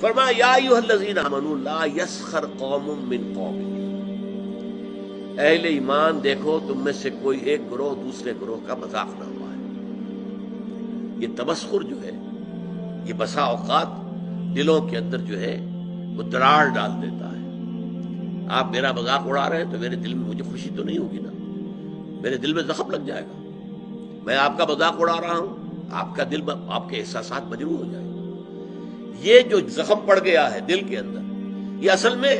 فرمایا یا ایھا الذین آمنوا لا یسخر قوم من قوم، اہل ایمان دیکھو تم میں سے کوئی ایک گروہ دوسرے گروہ کا مذاق نہ ہوا ہے۔ یہ تمسخر جو ہے یہ بسا اوقات دلوں کے اندر جو ہے وہ دراڑ ڈال دیتا ہے۔ آپ میرا مذاق اڑا رہے ہیں تو میرے دل میں مجھے خوشی تو نہیں ہوگی نا، میرے دل میں زخم لگ جائے گا۔ میں آپ کا مذاق اڑا رہا ہوں، آپ کا دل، آپ کے احساسات مجروح ہو جائیں گے۔ یہ جو زخم پڑ گیا ہے دل کے اندر، یہ اصل میں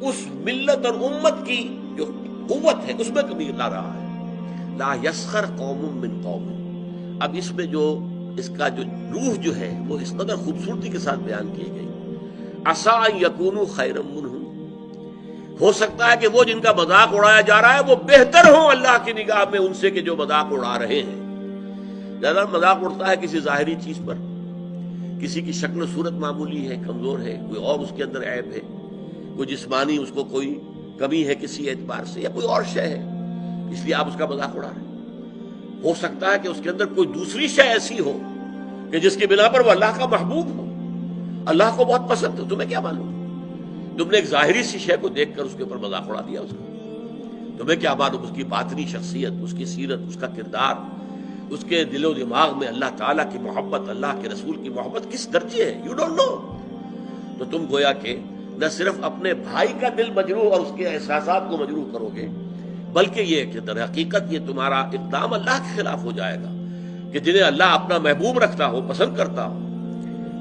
اس ملت اور امت کی جو قوت ہے اس میں کمی لا رہا ہے۔ لا یسخر قوم من قوم، اب اس میں جو اس کا جو روح جو ہے وہ اس قدر خوبصورتی کے ساتھ بیان کی گئی، عسیٰ ان یکونوا خیرا منہم، ہو سکتا ہے کہ وہ جن کا مذاق اڑایا جا رہا ہے وہ بہتر ہوں اللہ کی نگاہ میں ان سے کہ جو مذاق اڑا رہے ہیں۔ زیادہ مذاق اڑتا ہے کسی ظاہری چیز پر، کسی کی شکل و صورت معمولی ہے، کمزور ہے، کوئی اور اس کے اندر عیب ہے، کوئی جسمانی اس کو کوئی کمی ہے کسی اعتبار سے، یا کوئی اور شے ہے، اس لیے آپ اس کا مذاق اڑا رہے ہیں۔ ہو سکتا ہے کہ اس کے اندر کوئی دوسری شے ایسی ہو کہ جس کی بنا پر وہ اللہ کا محبوب ہو، اللہ کو بہت پسند ہو، تمہیں کیا معلوم؟ تم نے ایک ظاہری سی شے کو دیکھ کر اس کے اوپر مذاق اڑا دیا اس کا، تمہیں کیا معلوم اس کی باطنی شخصیت، اس کی سیرت، اس کا کردار، اس کے دل و دماغ میں اللہ تعالیٰ کی محبت، اللہ کے رسول کی محبت کس درجے ہے، یو ڈونٹ نو۔ تو تم گویا کہ نہ صرف اپنے بھائی کا دل مجروح اور اس کے احساسات کو مجروح کرو گے، بلکہ یہ کہ در حقیقت یہ تمہارا اقدام اللہ کے خلاف ہو جائے گا کہ جنہیں اللہ اپنا محبوب رکھتا ہو، پسند کرتا ہو۔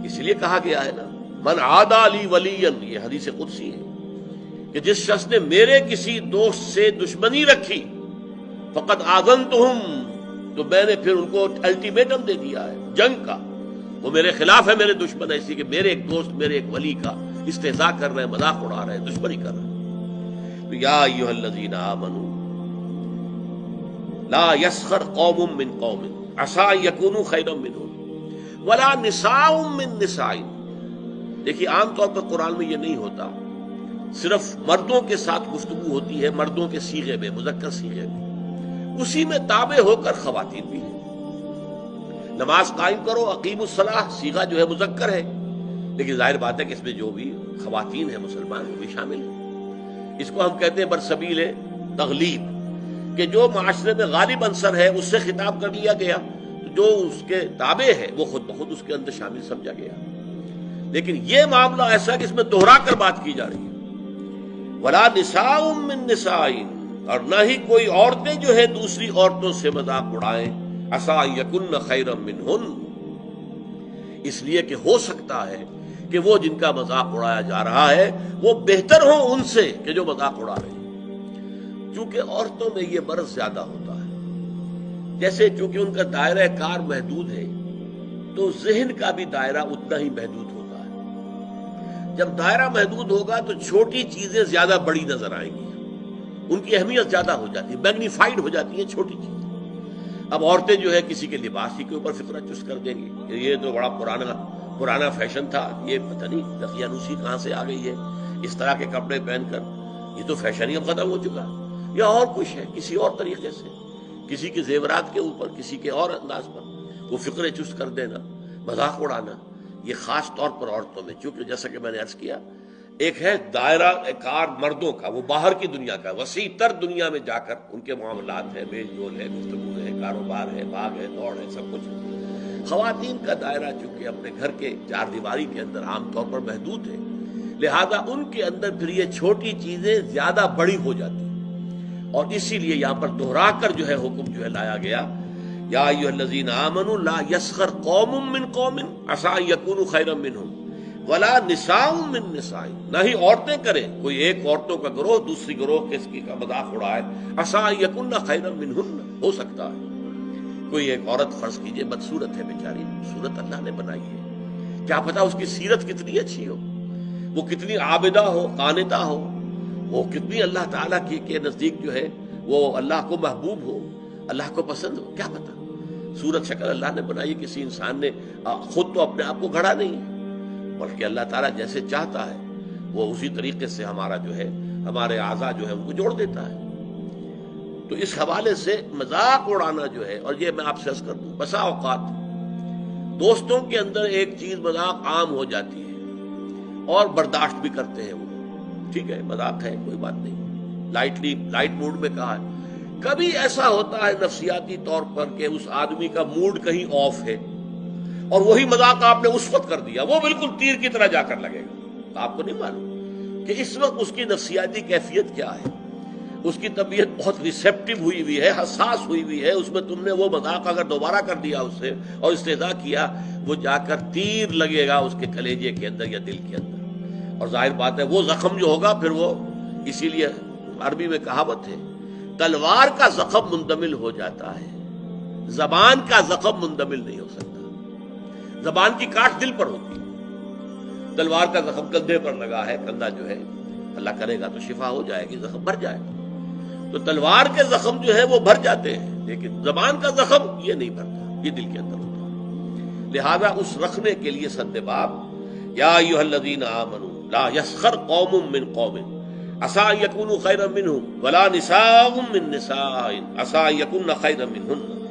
اس لیے کہا گیا ہے نا، من عادی لی ولیا، یہ حدیث قدسی ہے کہ جس شخص نے میرے کسی دوست سے دشمنی رکھی فقد آذنتہم، تو میں نے پھر ان کو الٹیمیٹم دے دیا ہے جنگ کا، وہ میرے خلاف ہے، میرے دشمن ہے، اسی کہ میرے ایک دوست، میرے ایک ولی کا استہزاء کر رہے ہیں، مذاق اڑا رہے ہیں، دشمنی کر رہے ہیں۔ تو یا ایھا الذین آمنوا لا یسخر قوم من قوم عسیٰ ان یکونوا خیرا منہم ولا نساء من نساء۔ دیکھیے عام طور پر قرآن میں یہ نہیں ہوتا، صرف مردوں کے ساتھ گفتگو ہوتی ہے، مردوں کے صیغے میں، مذکر صیغے میں، اسی میں تابع ہو کر خواتین بھی ہیں۔ نماز قائم کرو، اقیموا الصلاۃ، صیغہ جو ہے مذکر ہے، لیکن ظاہر بات ہے کہ اس میں جو بھی خواتین ہیں مسلمان وہ بھی شامل ہیں۔ اس کو ہم کہتے ہیں برسبیل تغلیب، کہ جو معاشرے میں غالب عنصر ہے اس سے خطاب کر لیا گیا، تو جو اس کے تابع ہے وہ خود بخود اس کے اندر شامل سمجھا گیا۔ لیکن یہ معاملہ ایسا کہ اس میں دوہرا کر بات کی جا رہی ہے، ولا نساء من نساء، اور نہ ہی کوئی عورتیں جو ہے دوسری عورتوں سے مذاق اڑائیں، عسیٰ ان یکن خیرا منہن، اس لیے کہ ہو سکتا ہے کہ وہ جن کا مذاق اڑایا جا رہا ہے وہ بہتر ہوں ان سے کہ جو مذاق اڑا رہے ہیں۔ چونکہ عورتوں میں یہ مرض زیادہ ہوتا ہے، جیسے چونکہ ان کا دائرہ کار محدود ہے تو ذہن کا بھی دائرہ اتنا ہی محدود ہوتا ہے۔ جب دائرہ محدود ہوگا تو چھوٹی چیزیں زیادہ بڑی نظر آئیں گی، ان کی اہمیت زیادہ ہو جاتی ہے، میگنیفائڈ ہو جاتی ہیں چھوٹی چیزیں۔ اب عورتیں جو ہے کسی کے لباس ہی کے اوپر فکرہ چست کر دیں گی کہ یہ تو بڑا پرانا فیشن تھا، یہ پتہ نہیں دقیانوسی کہاں سے آ گئی ہے، اس طرح کے کپڑے پہن کر، یہ تو فیشن ہی اب ختم ہو چکا ہے، یا اور کچھ ہے کسی اور طریقے سے، کسی کے زیورات کے اوپر، کسی کے اور انداز پر وہ فکرے چست کر دینا، مذاق اڑانا، یہ خاص طور پر عورتوں میں، چونکہ جیسا کہ میں نے عرض کیا، ایک ہے دائرہ کار مردوں کا، وہ باہر کی دنیا کا، وسیع تر دنیا میں جا کر ان کے معاملات ہے، میل جول ہے، گفتگو ہے، کاروبار ہے، بھاگ ہے، دوڑ ہے، سب کچھ۔ خواتین کا دائرہ چونکہ اپنے گھر کے چار دیواری کے اندر عام طور پر محدود ہے، لہذا ان کے اندر پھر یہ چھوٹی چیزیں زیادہ بڑی ہو جاتی ہیں، اور اسی لیے یہاں پر دہرا کر جو ہے حکم جو ہے لایا گیا، یا ایھا الذین آمنوا لا یسخر قوم من قوم عسیٰ ان یکونوا خیرا منہم ولا نساء من نساء، نہ ہی عورتیں کریں، کوئی ایک عورتوں کا گروہ دوسری گروہ کس کی کا مذاق اڑائے، عسیٰ ان یکن خیرا منہن، ہو سکتا ہے کوئی ایک عورت فرض کیجئے بدصورت ہے بیچاری، صورت اللہ نے بنائی ہے، کیا پتا اس کی سیرت کتنی اچھی ہو، وہ کتنی عابدہ ہو، قانتہ ہو، وہ کتنی اللہ تعالیٰ کے نزدیک جو ہے وہ اللہ کو محبوب ہو، اللہ کو پسند ہو، کیا پتا۔ صورت شکل اللہ نے بنائی، کسی انسان نے خود تو اپنے آپ کو گھڑا نہیں ہے، بلکہ اللہ تعالیٰ جیسے چاہتا ہے وہ اسی طریقے سے ہمارا جو ہے ہمارے اعضاء جو ہے ان کو جوڑ دیتا ہے۔ تو اس حوالے سے مذاق اڑانا جو ہے، اور یہ میں آپ سے عرض کر دوں، بسا اوقات دوستوں کے اندر ایک چیز مذاق عام ہو جاتی ہے اور برداشت بھی کرتے ہیں وہ، ٹھیک ہے مذاق ہے کوئی بات نہیں، لائٹ موڈ میں کہا ہے۔ کبھی ایسا ہوتا ہے نفسیاتی طور پر کہ اس آدمی کا موڈ کہیں آف ہے اور وہی مذاق آپ نے اس وقت کر دیا، وہ بالکل تیر کی طرح جا کر لگے گا، آپ کو نہیں معلوم کہ اس وقت اس کی نفسیاتی کیفیت کیا ہے، اس کی طبیعت بہت ریسیپٹیو ہوئی ہوئی ہے، حساس ہوئی ہوئی ہے، اس میں تم نے وہ مذاق اگر دوبارہ کر دیا اس سے اور استہزاء کیا، وہ جا کر تیر لگے گا اس کے کلیجے کے اندر یا دل کے اندر، اور ظاہر بات ہے وہ زخم جو ہوگا پھر وہ، اسی لیے عربی میں کہاوت ہے تلوار کا زخم مندمل ہو جاتا ہے، زبان کا زخم مندمل نہیں ہو سکتا، زبان کی کاٹ دل پر ہوتی ہے، تلوار کا زخم کندھے پر لگا ہے، کندھا جو ہے اللہ کرے گا تو شفا ہو جائے گی، زخم بھر جائے گا، تو تلوار کے زخم جو ہے وہ بھر جاتے ہیں، لیکن زبان کا زخم یہ نہیں بھرتا، یہ دل کے اندر ہوتا ہے۔ لہذا اس رکھنے کے لیے سد باب یا ایھا الذین آمنوا لا یسخر قوم من قوم عسى ان يكونوا خيرا منهم ولا نساء من نساء عسى ان يكن خيرا منهن